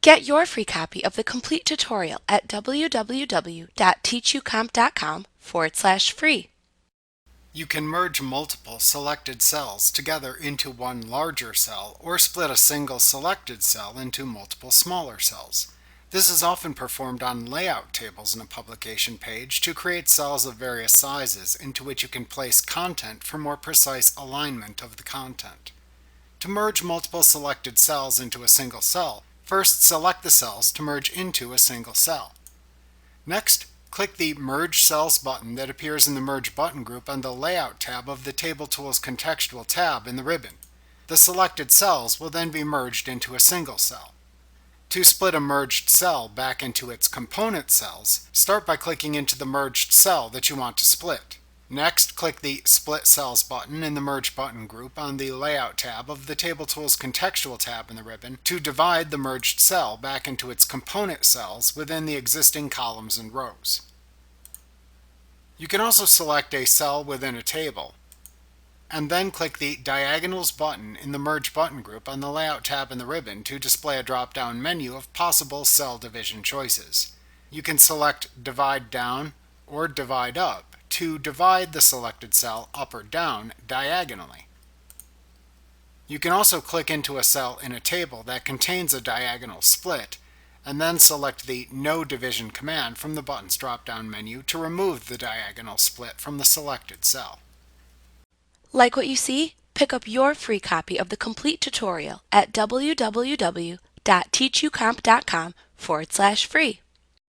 Get your free copy of the complete tutorial at www.teachucomp.com/free. You can merge multiple selected cells together into one larger cell or split a single selected cell into multiple smaller cells. This is often performed on layout tables in a publication page to create cells of various sizes into which you can place content for more precise alignment of the content. To merge multiple selected cells into a single cell, first select the cells to merge into a single cell. Next, click the Merge Cells button that appears in the Merge Button group on the Layout tab of the Table Tools Contextual tab in the ribbon. The selected cells will then be merged into a single cell. To split a merged cell back into its component cells, start by clicking into the merged cell that you want to split. Next, click the Split Cells button in the Merge Button group on the Layout tab of the Table Tools Contextual tab in the ribbon to divide the merged cell back into its component cells within the existing columns and rows. You can also select a cell within a table, and then click the Diagonals button in the Merge Button group on the Layout tab in the ribbon to display a drop-down menu of possible cell division choices. You can select Divide Down or Divide Up to divide the selected cell up or down diagonally. You can also click into a cell in a table that contains a diagonal split, and then select the No Division command from the button's drop-down menu to remove the diagonal split from the selected cell. Like what you see? Pick up your free copy of the complete tutorial at www.teachucomp.com/free.